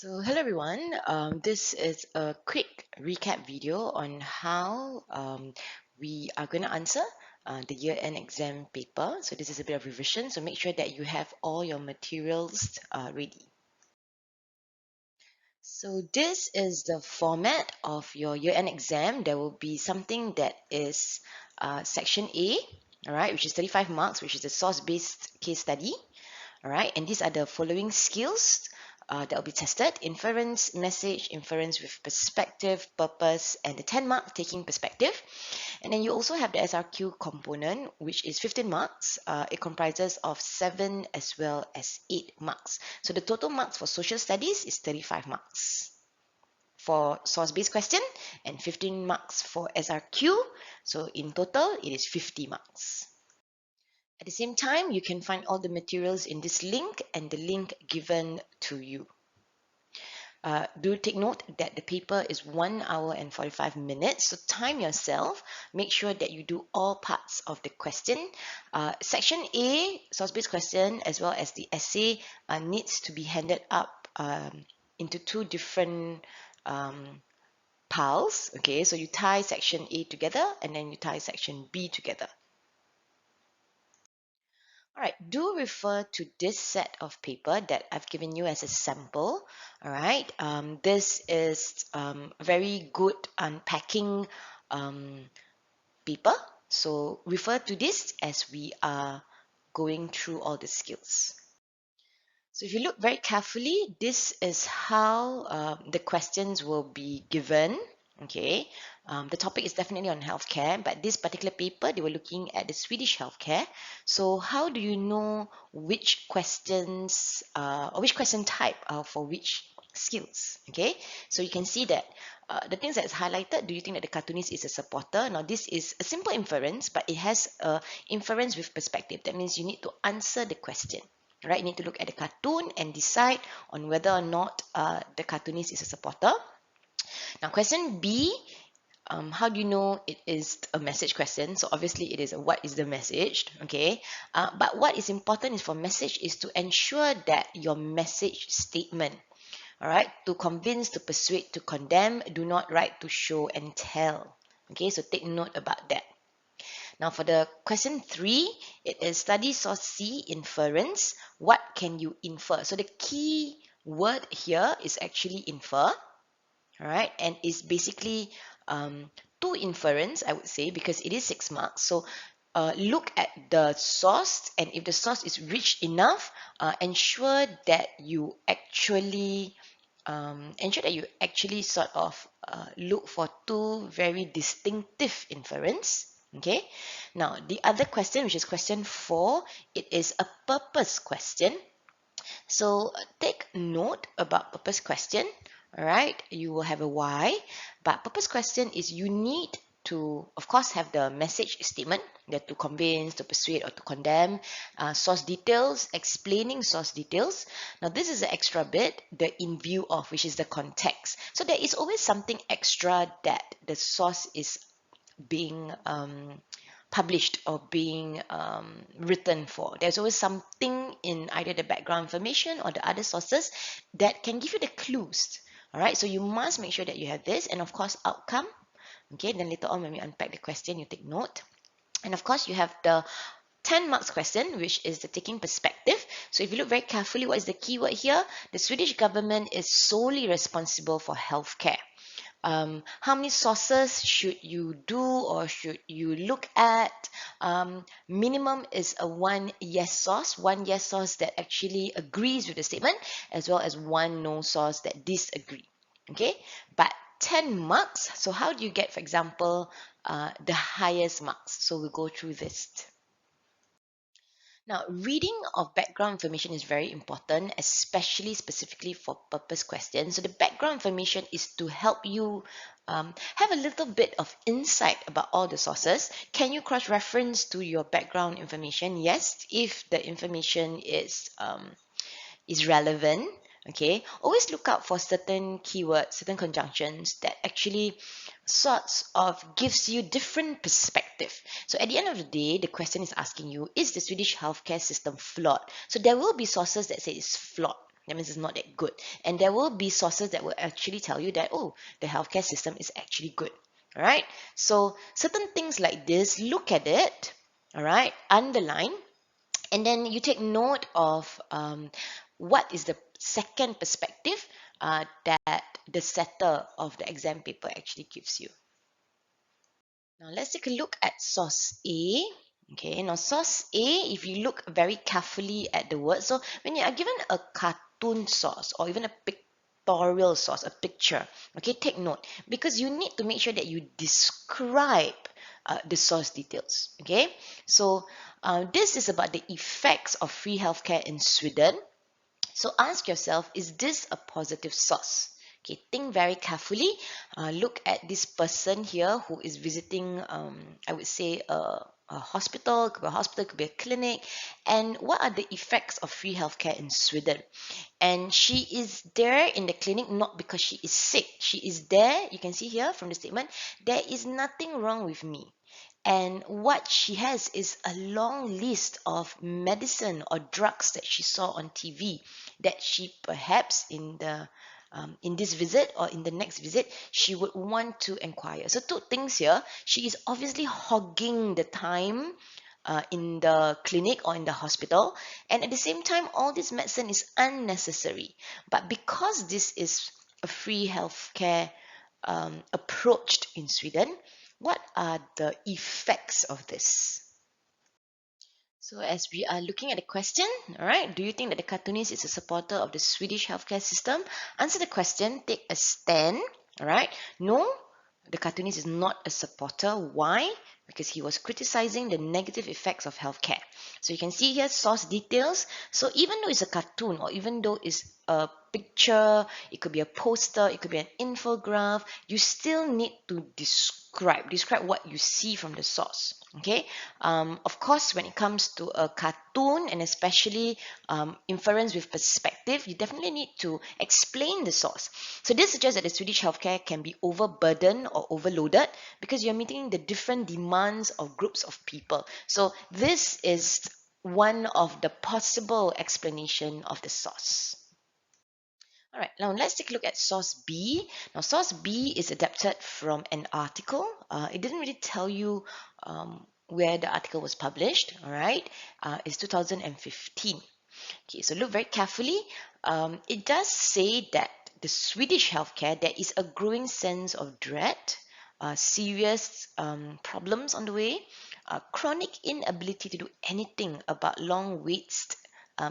So hello everyone, this is a quick recap video on how we are going to answer the year-end exam paper. So this is a bit of revision, so make sure that you have all your materials ready. So this is the format of your year-end exam. There will be something that is section A, all right, which is 35 marks, which is the source-based case study. All right, and these are the following skills that will be tested: inference, message, inference with perspective, purpose, and the 10 mark taking perspective. And then you also have the SRQ component, which is 15 marks. It comprises of 7 as well as 8 marks. So the total marks for social studies is 35 marks for source-based question and 15 marks for SRQ. So in total, it is 50 marks. At the same time, you can find all the materials in this link and the link given to you. Do take note that the paper is 1 hour and 45 minutes, so time yourself. Make sure that you do all parts of the question. Section A, source-based question, as well as the essay needs to be handed up into two different piles. Okay, so you tie section A together and then you tie section B together. All right, do refer to this set of paper that I've given you as a sample. All right, this is a very good unpacking paper. So refer to this as we are going through all the skills. So if you look very carefully, this is how the questions will be given. Okay, the topic is definitely on healthcare, but this particular paper, they were looking at the Swedish healthcare. So how do you know which questions or which question type for which skills? Okay, so you can see that the things that is highlighted, do you think that the cartoonist is a supporter? Now this is a simple inference, but it has a inference with perspective. That means you need to answer the question. Right, you need to look at the cartoon and decide on whether or not the cartoonist is a supporter. Now, question B, how do you know it is a message question? So obviously it is a what is the message, okay? But what is important is for message is to ensure that your message statement, all right, to convince, to persuade, to condemn, do not write to show and tell. Okay, so take note about that. Now for the question 3, it is study source C, inference. What can you infer? So the key word here is actually infer, all right, and it's basically to inference, I would say, because it is 6 marks. So look at the source, and if the source is rich enough, ensure that you actually sort of look for two very distinctive inference. Okay, now the other question, which is question 4, it is a purpose question. So take note about purpose question. All right, you will have a why, but purpose question is you need to, of course, have the message statement that to convince, to persuade, or to condemn, source details, explaining source details. Now, this is an extra bit, the in view of, which is the context. So there is always something extra that the source is being published or being written for. There's always something in either the background information or the other sources that can give you the clues. All right, so you must make sure that you have this, and of course, outcome. Okay, then later on when we unpack the question, you take note. And of course, you have the 10 marks question, which is the taking perspective. So if you look very carefully, what is the keyword here? The Swedish government is solely responsible for healthcare. How many sources should you do or should you look at? Minimum is a one yes source that actually agrees with the statement, as well as one no source that disagree. Okay, but 10 marks. So how do you get, for example, the highest marks? So we'll go through this. Now, reading of background information is very important, especially specifically for purpose questions. So the background information is to help you have a little bit of insight about all the sources. Can you cross-reference to your background information? Yes, if the information is relevant. Okay, always look out for certain keywords, certain conjunctions that actually sorts of gives you different perspective. So at the end of the day, the question is asking you, is the Swedish healthcare system flawed? So there will be sources that say it's flawed. That means it's not that good. And there will be sources that will actually tell you that, oh, the healthcare system is actually good. All right. So certain things like this, look at it, all right, underline, and then you take note of what is the second perspective that the setter of the exam paper actually gives you. Now let's take a look at source A. Okay, now source A, if you look very carefully at the word, so when you are given a cartoon source or even a pictorial source, a picture, okay, take note, because you need to make sure that you describe the source details. Okay, so this is about the effects of free healthcare in Sweden. So ask yourself, is this a positive source? Okay, think very carefully. Look at this person here who is visiting, I would say, a hospital, it could be a hospital, it could be a clinic. And what are the effects of free healthcare in Sweden? And she is there in the clinic not because she is sick. She is there, you can see here from the statement, there is nothing wrong with me. And what she has is a long list of medicine or drugs that she saw on TV that she perhaps in this visit or in the next visit she would want to inquire. So two things here. She is obviously hogging the time in the clinic or in the hospital, and at the same time all this medicine is unnecessary. But because this is a free healthcare approached in Sweden, what are the effects of this? So as we are looking at the question, all right, do you think that the cartoonist is a supporter of the Swedish healthcare system? Answer the question, take a stand, all right? No, the cartoonist is not a supporter. Why? Because he was criticizing the negative effects of healthcare. So you can see here source details. So even though it's a cartoon or even though it's a picture, it could be a poster, it could be an infograph, you still need to describe what you see from the source. Okay. Of course, when it comes to a cartoon and especially inference with perspective, you definitely need to explain the source. So this suggests that the Swedish healthcare can be overburdened or overloaded because you're meeting the different demands of groups of people. So this is one of the possible explanation of the source. All right, now let's take a look at source B. Now, source B is adapted from an article. It didn't really tell you where the article was published. All right, it's 2015. Okay, so look very carefully. It does say that the Swedish healthcare, there is a growing sense of dread, serious problems on the way, chronic inability to do anything about long waits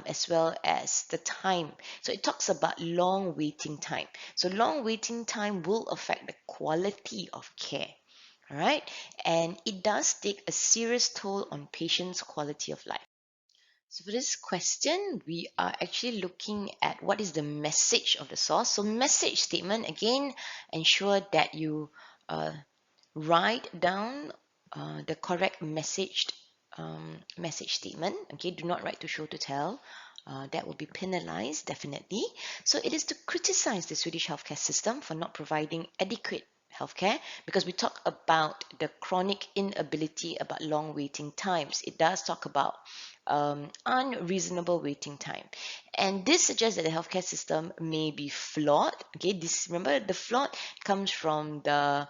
as well as the time. So it talks about long waiting time. So long waiting time will affect the quality of care. All right, and it does take a serious toll on patients' quality of life. So for this question, we are actually looking at what is the message of the source. So message statement, again, ensure that you write down the correct message statement. Okay, do not write to show to tell. That will be penalized, definitely. So it is to criticize the Swedish healthcare system for not providing adequate healthcare, because we talk about the chronic inability about long waiting times. It does talk about unreasonable waiting time, and this suggests that the healthcare system may be flawed. Okay, this, remember, the flawed comes from the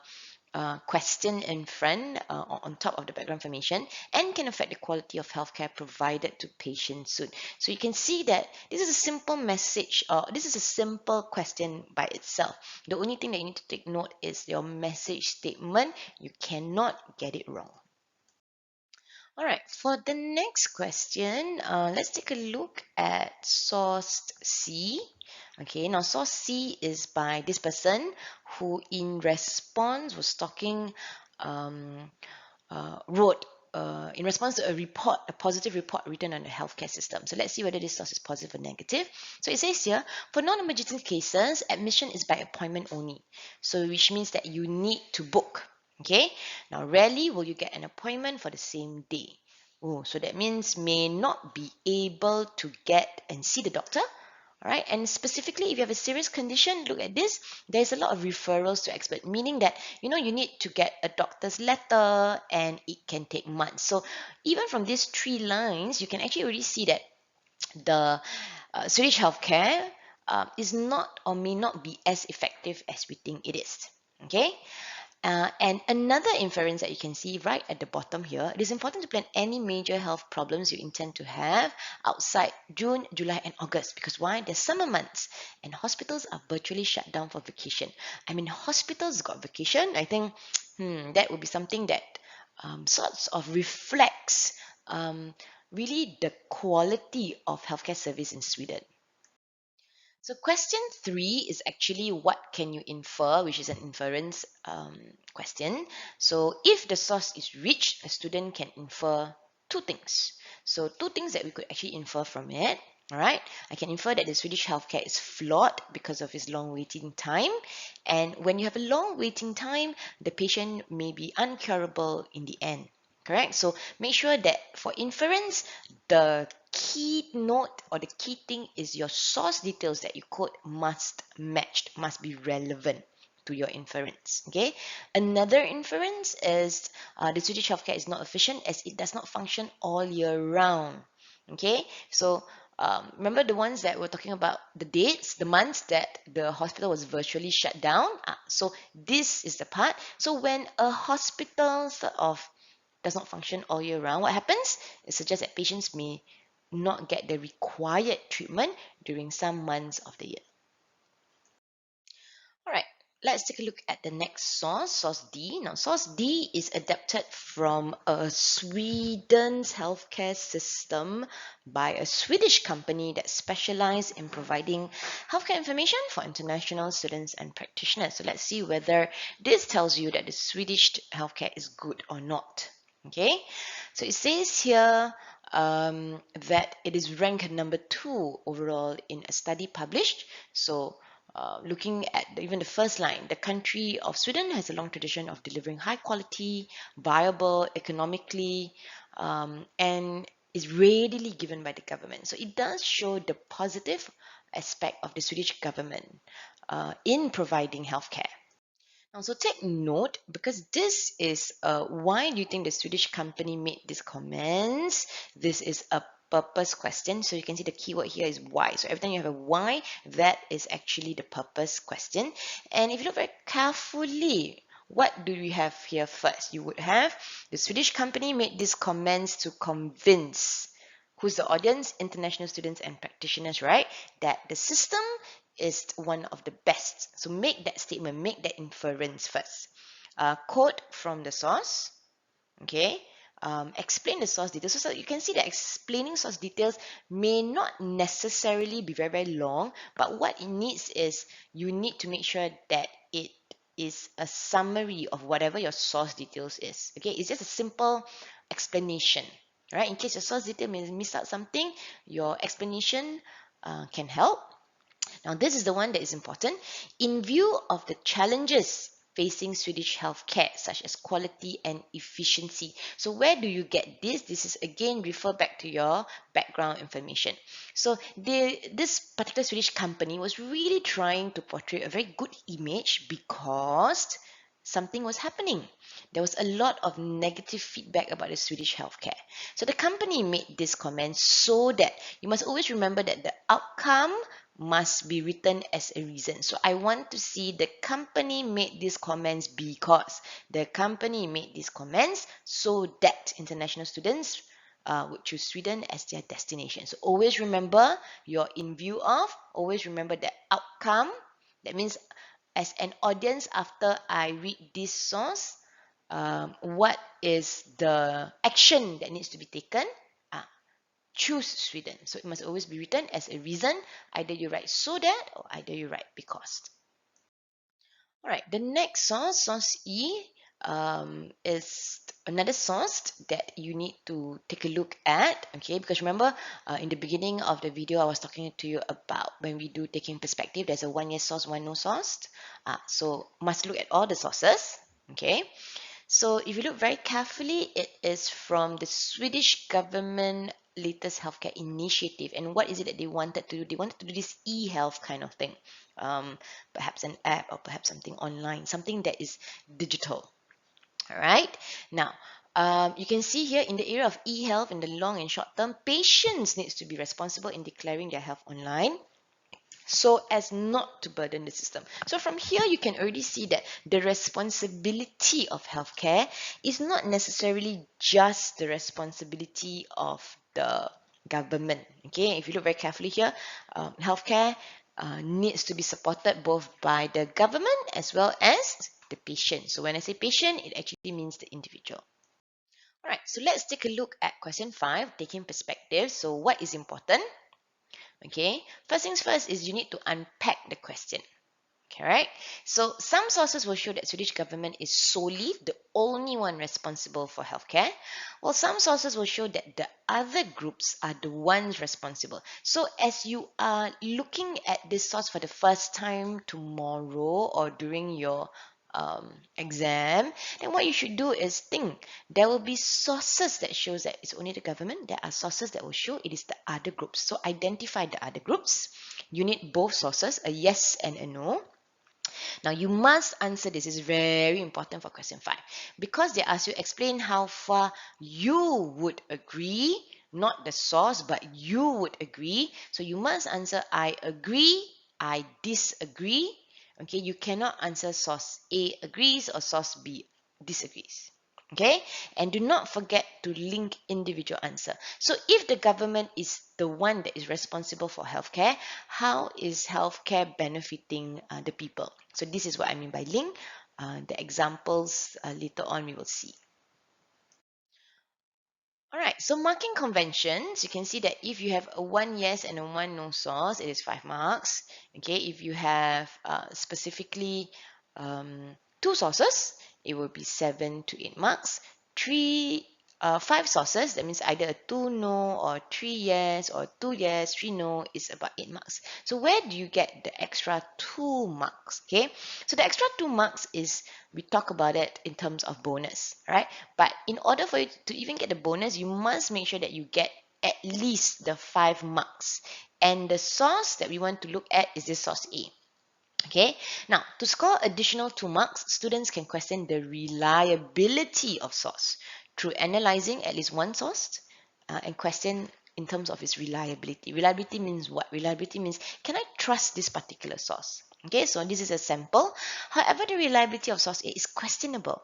question in front on top of the background information, and can affect the quality of healthcare provided to patients soon. So you can see that this is a simple message, or this is a simple question by itself. The only thing that you need to take note is your message statement. You cannot get it wrong. All right, for the next question, let's take a look at source C. Okay, now source C is by this person who in response was talking, wrote in response to a report, a positive report written on the healthcare system. So let's see whether this source is positive or negative. So it says here, for non-emergency cases, admission is by appointment only. So which means that you need to book. Okay, now rarely will you get an appointment for the same day. Oh, so that means may not be able to get and see the doctor. All right, and specifically if you have a serious condition, look at this. There's a lot of referrals to expert, meaning that you need to get a doctor's letter and it can take months. So even from these three lines, you can actually already see that the Swedish healthcare is not or may not be as effective as we think it is. Okay? And another inference that you can see right at the bottom here, it is important to plan any major health problems you intend to have outside June, July, and August. Because why? They're summer months and hospitals are virtually shut down for vacation. I mean, hospitals got vacation. I think that would be something that sorts of reflects really the quality of healthcare service in Sweden. So question 3 is actually what can you infer, which is an inference question. So if the source is rich, a student can infer two things. So two things that we could actually infer from it. All right, I can infer that the Swedish healthcare is flawed because of its long waiting time. And when you have a long waiting time, the patient may be uncurable in the end. Correct? So make sure that for inference, the key note or the key thing is your source details that you quote must match, must be relevant to your inference. Okay. Another inference is the Swedish healthcare is not efficient as it does not function all year round. Okay. So remember the ones that we're talking about, the dates, the months that the hospital was virtually shut down. So this is the part. So when a hospital sort of does not function all year round, what happens? It suggests that patients may not get the required treatment during some months of the year. All right, let's take a look at the next source, source D. Now, source D is adapted from a Sweden's healthcare system by a Swedish company that specializes in providing healthcare information for international students and practitioners. So let's see whether this tells you that the Swedish healthcare is good or not. Okay, so it says here that it is ranked number 2 overall in a study published. So looking at even the first line, the country of Sweden has a long tradition of delivering high quality, viable, economically, and is readily given by the government. So it does show the positive aspect of the Swedish government in providing healthcare. Now, so take note because this is why do you think the Swedish company made these comments? This is a purpose question. So you can see the keyword here is why. So every time you have a why, that is actually the purpose question. And if you look very carefully, what do we have here first? You would have the Swedish company made these comments to convince who's the audience? International students and practitioners, right? That the system is one of the best. So make that statement, make that inference first. Quote from the source, okay? Explain the source details. So you can see that explaining source details may not necessarily be very, very long, but what it needs is you need to make sure that it is a summary of whatever your source details is. Okay, it's just a simple explanation. Right? In case your source detail may miss out something, your explanation can help. Now, this is the one that is important. In view of the challenges facing Swedish healthcare, such as quality and efficiency. So where do you get this? This is again refer back to your background information. So this particular Swedish company was really trying to portray a very good image because something was happening. There was a lot of negative feedback about the Swedish healthcare. So the company made this comment so that you must always remember that the outcome must be written as a reason. So I want to see the company made these comments because the company made these comments so that international students would choose Sweden as their destination. So always remember you're in view of, always remember the outcome. That means as an audience, after I read this source, what is the action that needs to be taken? Choose Sweden. So it must always be written as a reason. Either you write so that or either you write because. All right, the next source, source E, is another source that you need to take a look at, okay? Because remember, in the beginning of the video, I was talking to you about when we do taking perspective, there's a one yes source, one no source. So must look at all the sources, okay? So if you look very carefully, it is from the Swedish government latest healthcare initiative. And what is it that they wanted to do? They wanted to do this e-health kind of thing. Perhaps an app or perhaps something online, something that is digital. All right. Now, you can see here in the area of e-health in the long and short term, patients needs to be responsible in declaring their health online so as not to burden the system. So from here, you can already see that the responsibility of healthcare is not necessarily just the responsibility of the government. Okay, if you look very carefully here, healthcare needs to be supported both by the government as well as the patient. So when I say patient, it actually means the individual. All right, so let's take a look at question 5, taking perspective. So what is important? Okay, first things first is you need to unpack the question. Okay, right? So some sources will show that Swedish government is solely the only one responsible for healthcare, while some sources will show that the other groups are the ones responsible. So as you are looking at this source for the first time tomorrow or during your exam, then what you should do is think. There will be sources that shows that it's only the government. There are sources that will show it is the other groups. So identify the other groups. You need both sources, a yes and a no. Now you must answer this. Is very important for question 5 because they ask you explain how far you would agree, not the source, but you would agree. So you must answer I agree, I disagree. Okay, you cannot answer source A agrees or source B disagrees. Okay, and do not forget to link individual answer. So if the government is the one that is responsible for healthcare, how is healthcare benefiting the people? So this is what I mean by link. The examples later on we will see. All right, so marking conventions, you can see that if you have a 1 yes and a 1 no source, it is 5 marks. Okay, if you have specifically 2 sources, it will be 7 to 8 marks. 5 sources, that means either a 2 no or 3 yes or 2 yes, 3 no is about 8 marks. So where do you get the extra 2 marks? Okay, so the extra 2 marks is, we talk about it in terms of bonus, right? But in order for you to even get the bonus, you must make sure that you get at least the 5 marks. And the source that we want to look at is this source A. Okay, now to score additional 2 marks, students can question the reliability of source through analyzing at least one source and question in terms of its reliability. Reliability means what? Reliability means, can I trust this particular source? Okay, so this is a sample. However, the reliability of source A is questionable.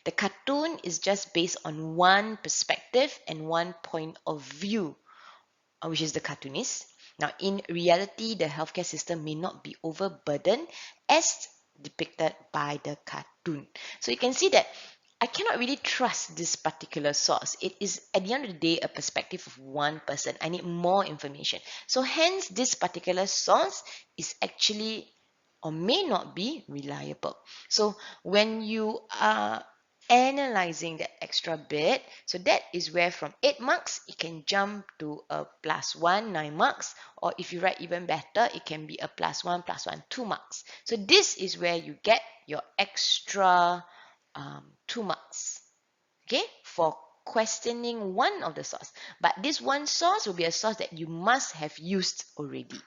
The cartoon is just based on one perspective and one point of view, which is the cartoonist. Now, in reality, the healthcare system may not be overburdened as depicted by the cartoon. So you can see that I cannot really trust this particular source. It is, at the end of the day, a perspective of one person. I need more information. So hence, this particular source is actually or may not be reliable. So when you are analyzing that extra bit, so that is where from 8 marks, it can jump to a +1, 9 marks, or if you write even better, it can be a +1, +1, 2 marks. So this is where you get your extra 2 marks, okay, for questioning one of the source. But this one source will be a source that you must have used already.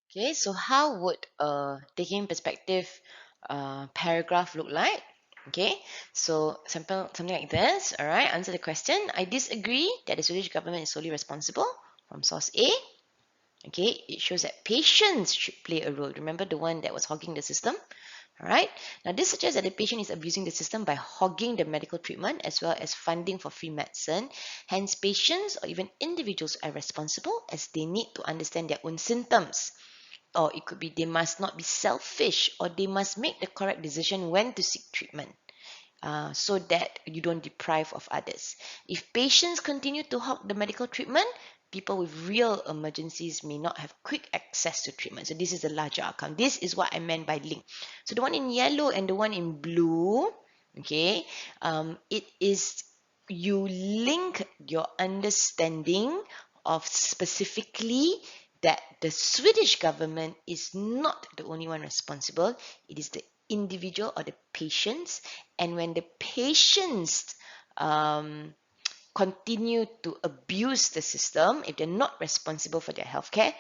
Okay, so how would a taking perspective paragraph look like? Okay, so something like this. All right, answer the question. I disagree that the Swedish government is solely responsible from source A. Okay, it shows that patients should play a role. Remember the one that was hogging the system? All right, now this suggests that the patient is abusing the system by hogging the medical treatment as well as funding for free medicine. Hence, patients or even individuals are responsible as they need to understand their own symptoms, or it could be they must not be selfish, or they must make the correct decision when to seek treatment, so that you don't deprive of others. If patients continue to hog the medical treatment, people with real emergencies may not have quick access to treatment. So this is a larger outcome. This is what I meant by link. So the one in yellow and the one in blue, okay, it is, you link your understanding of specifically that the Swedish government is not the only one responsible. It is the individual or the patients. And when the patients continue to abuse the system, if they're not responsible for their healthcare,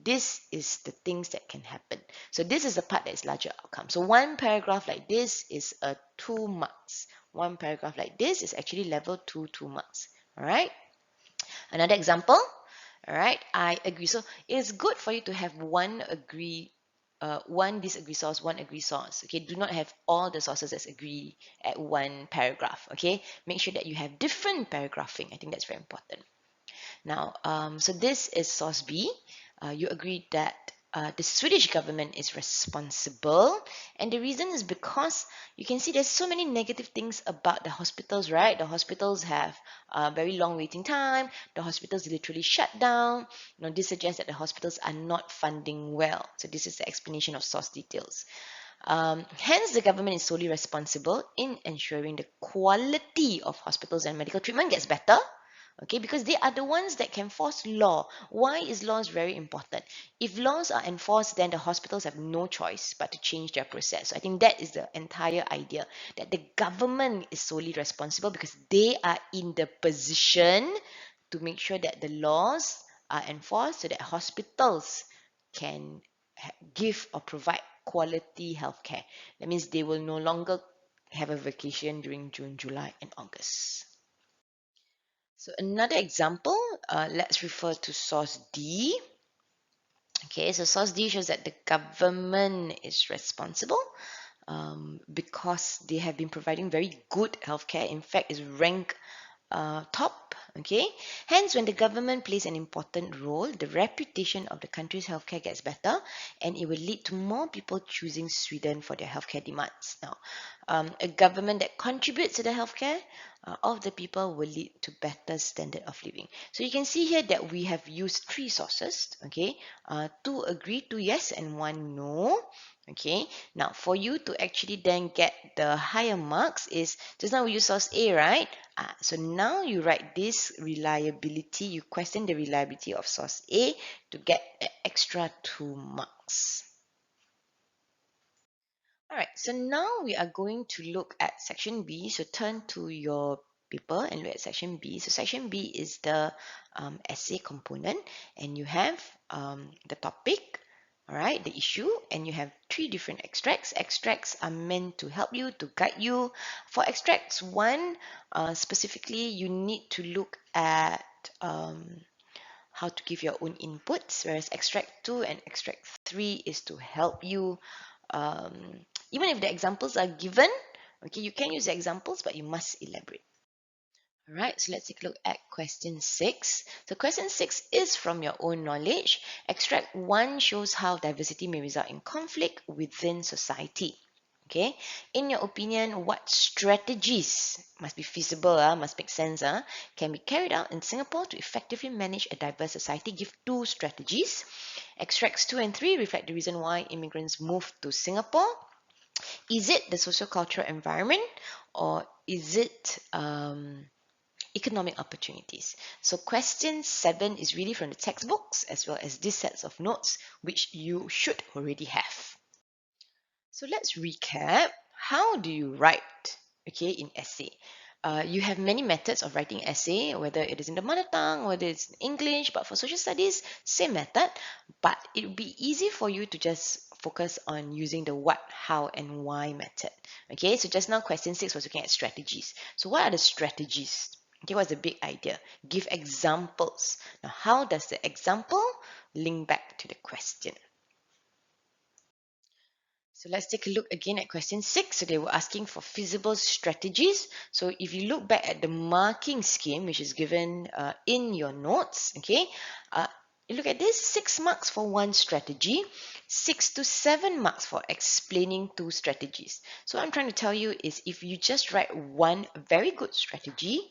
This is the things that can happen. So this is the part that is larger outcome. So one paragraph like this is a 2 marks. One paragraph like this is actually level 2, 2 marks. All right. Another example. All right. I agree. So it's good for you to have one disagree source, one agree source. Okay. Do not have all the sources that agree at one paragraph. Okay. Make sure that you have different paragraphing. I think that's very important. Now, so this is source B. You agreed that the Swedish government is responsible, and the reason is because you can see there's so many negative things about the hospitals, right? The hospitals have very long waiting time. The hospitals literally shut down. This suggests that the hospitals are not funding well. So this is the explanation of source details. Hence, the government is solely responsible in ensuring the quality of hospitals and medical treatment gets better. Okay, because they are the ones that can force law. Why is laws very important? If laws are enforced, then the hospitals have no choice but to change their process. So I think that is the entire idea, that the government is solely responsible because they are in the position to make sure that the laws are enforced so that hospitals can give or provide quality healthcare. That means they will no longer have a vacation during June, July, and August. So another example, let's refer to source D. Okay, so source D shows that the government is responsible because they have been providing very good healthcare. In fact, is ranked top. Okay, hence when the government plays an important role, the reputation of the country's healthcare gets better, and it will lead to more people choosing Sweden for their healthcare demands. Now, a government that contributes to the healthcare of the people will lead to better standard of living. So you can see here that we have used 3 sources. Okay, 2 agree, 2 yes, and 1 no. Okay, now for you to actually then get the higher marks is, just now we use source A, right? So now you write this reliability, you question the reliability of source A to get an extra 2 marks. Alright, so now we are going to look at section B. So turn to your paper and look at section B. So section B is the essay component, and you have the topic, alright, the issue, and you have 3 different extracts. Extracts are meant to help you, to guide you. For extracts 1, specifically, you need to look at how to give your own inputs, whereas extract 2 and extract 3 is to help you. Even if the examples are given, okay, you can use the examples, but you must elaborate. All right, so let's take a look at question 6. So question 6 is from your own knowledge. Extract 1 shows how diversity may result in conflict within society. Okay, in your opinion, what strategies must be feasible, must make sense, can be carried out in Singapore to effectively manage a diverse society? Give 2 strategies. Extracts 2 and 3 reflect the reason why immigrants moved to Singapore. Is it the sociocultural environment, or is it economic opportunities? So question 7 is really from the textbooks as well as these sets of notes, which you should already have. So let's recap. How do you write, okay, in essay? You have many methods of writing essay, whether it is in the mother tongue, whether it's in English, but for social studies, same method. But it would be easy for you to just focus on using the what, how, and why method. Okay, so just now question 6 was looking at strategies. So what are the strategies? Okay, what's the big idea? Give examples. Now, how does the example link back to the question? So let's take a look again at question 6. So they were asking for feasible strategies. So if you look back at the marking scheme, which is given in your notes, okay, you look at this, 6 marks for 1 strategy, 6 to 7 marks for explaining 2 strategies. So what I'm trying to tell you is, if you just write 1 very good strategy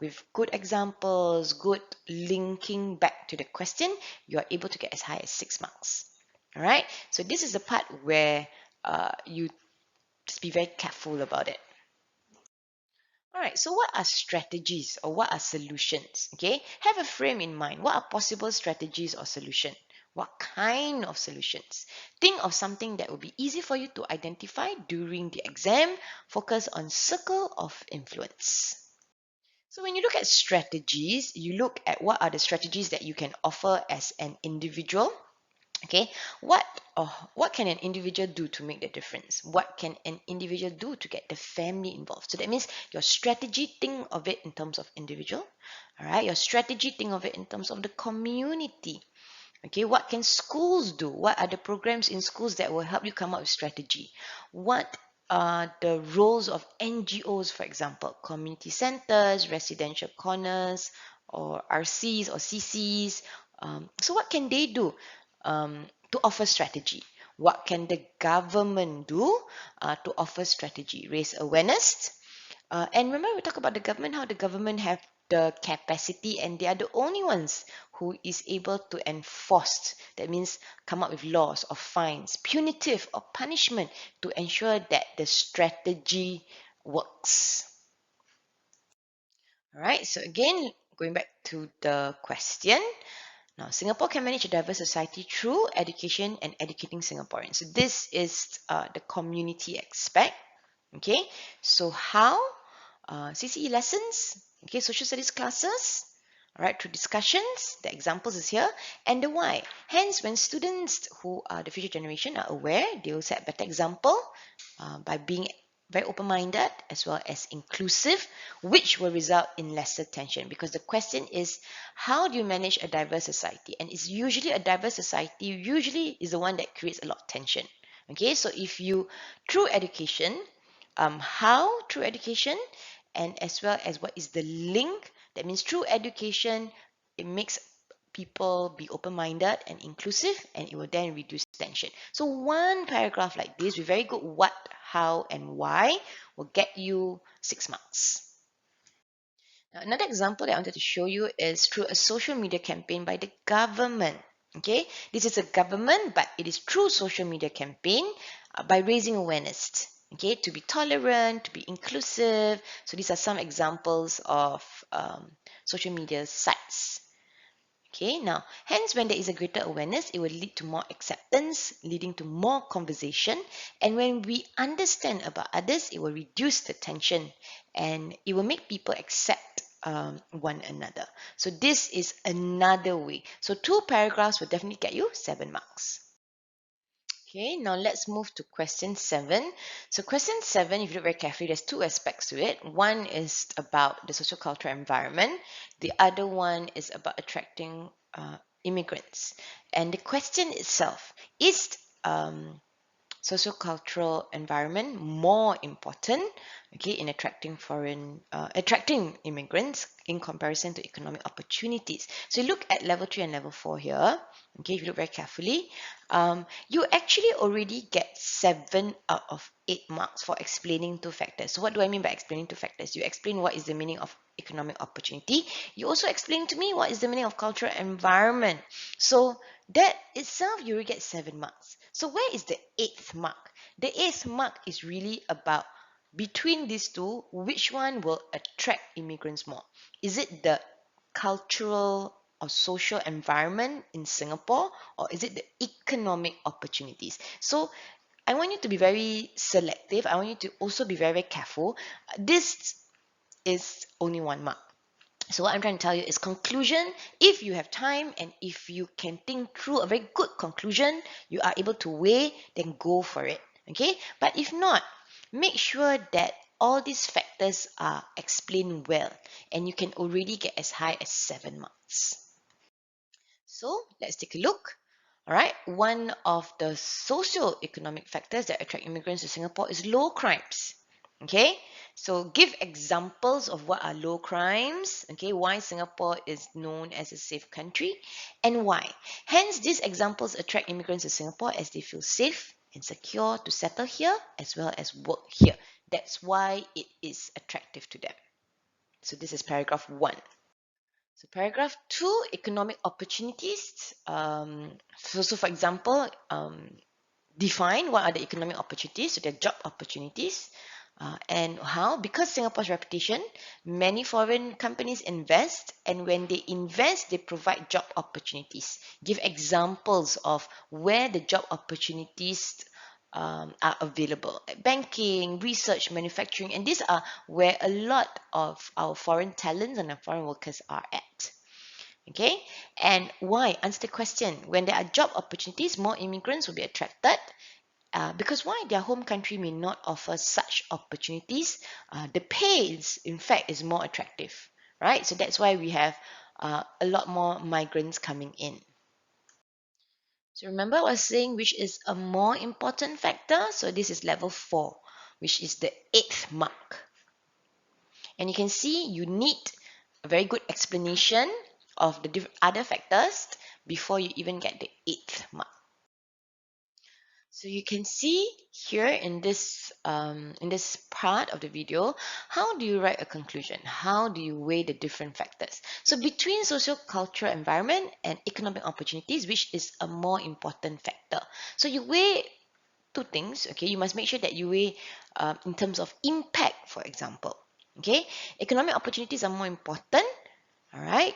with good examples, good linking back to the question, you are able to get as high as 6 marks. All right, so this is the part where you just be very careful about it. All right, so what are strategies or what are solutions? Okay, have a frame in mind. What are possible strategies or solution? What kind of solutions? Think of something that will be easy for you to identify during the exam. Focus on circle of influence. So when you look at strategies, you look at what are the strategies that you can offer as an individual. Okay, what can an individual do to make the difference? What can an individual do to get the family involved? So that means your strategy, think of it in terms of individual. All right, your strategy, think of it in terms of the community. Okay, what can schools do? What are the programs in schools that will help you come up with strategy? What are the roles of NGOs, for example, community centers, residential corners, or RCs or CCs? So what can they do to offer strategy? What can the government do to offer strategy? Raise awareness, and remember, we talk about the government, how the government have the capacity and they are the only ones who is able to enforce. That means come up with laws or fines, punitive or punishment to ensure that the strategy works. All right, so again, going back to the question. Now, Singapore can manage a diverse society through education and educating Singaporeans. So this is the community aspect. Okay, so how? CCE lessons, okay, social studies classes, all right, through discussions, the examples is here, and the why. Hence, when students who are the future generation are aware, they will set a better example by being very open-minded as well as inclusive, which will result in lesser tension. Because the question is, how do you manage a diverse society? And it's usually a diverse society, usually is the one that creates a lot of tension. Okay, so if you, through education, how through education, and as well as what is the link, that means through education, it makes people be open-minded and inclusive, and it will then reduce tension. So one paragraph like this with very good what, how, and why will get you 6 marks. Now, another example that I wanted to show you is through a social media campaign by the government. Okay, this is a government, but it is through social media campaign by raising awareness. Okay, to be tolerant, to be inclusive. So these are some examples of social media sites. Okay, now, hence, when there is a greater awareness, it will lead to more acceptance, leading to more conversation. And when we understand about others, it will reduce the tension and it will make people accept one another. So, this is another way. So, 2 paragraphs will definitely get you 7 marks. Okay, now let's move to question 7. So question 7, if you look very carefully, there's 2 aspects to it. One is about the socio-cultural environment. The other one is about attracting immigrants. And the question itself is sociocultural environment more important, okay, in attracting immigrants in comparison to economic opportunities. So you look at level 3 and level 4 here. Okay, if you look very carefully, you actually already get 7 out of 8 marks for explaining 2 factors. So what do I mean by explaining 2 factors? You explain what is the meaning of economic opportunity. You also explain to me what is the meaning of cultural environment. So that itself, you will get 7 marks. So where is the 8th mark? The 8th mark is really about between these two, which one will attract immigrants more? Is it the cultural or social environment in Singapore, or is it the economic opportunities? So I want you to be very selective. I want you to also be very, very careful. This is only 1 mark. So what I'm trying to tell you is conclusion, if you have time and if you can think through a very good conclusion, you are able to weigh, then go for it. Okay? But if not, make sure that all these factors are explained well and you can already get as high as 7 marks. So let's take a look. All right, one of the socio-economic factors that attract immigrants to Singapore is low crimes. Okay, so give examples of what are low crimes, okay, why Singapore is known as a safe country, and why. Hence, these examples attract immigrants to Singapore as they feel safe and secure to settle here as well as work here. That's why it is attractive to them. So this is paragraph 1. So paragraph 2, economic opportunities. So for example, define what are the economic opportunities, so they're job opportunities. And how? Because Singapore's reputation, many foreign companies invest, and when they invest, they provide job opportunities. Give examples of where the job opportunities are available, like banking, research, manufacturing, and these are where a lot of our foreign talents and our foreign workers are at. Okay, and why? Answer the question. When there are job opportunities, more immigrants will be attracted. Because why? Their home country may not offer such opportunities. The pay is, in fact, is more attractive, right? So that's why we have a lot more migrants coming in. So remember I was saying which is a more important factor. So this is level 4, which is the 8th mark. And you can see you need a very good explanation of the other factors before you even get the 8th mark. So you can see here in this part of the video, how do you write a conclusion? How do you weigh the different factors? So between socio-cultural environment and economic opportunities, which is a more important factor? So you weigh two things. Okay, you must make sure that you weigh in terms of impact, for example. Okay, economic opportunities are more important. All right,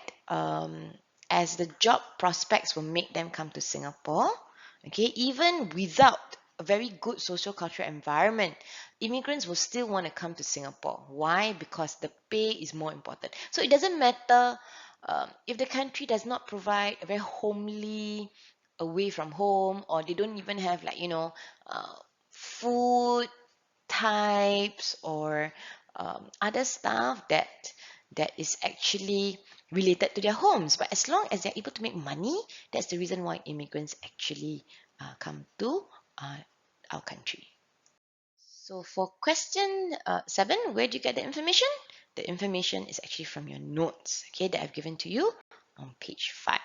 as the job prospects will make them come to Singapore. Okay, even without a very good social cultural environment, immigrants will still want to come to Singapore. Why? Because the pay is more important. So it doesn't matter if the country does not provide a very homely, away from home, or they don't even have like food types or other stuff that is actually related to their homes. But as long as they're able to make money, that's the reason why immigrants actually come to uh, our country. So for question 7, where do you get the information? The information is actually from your notes, okay, that I've given to you on page 5.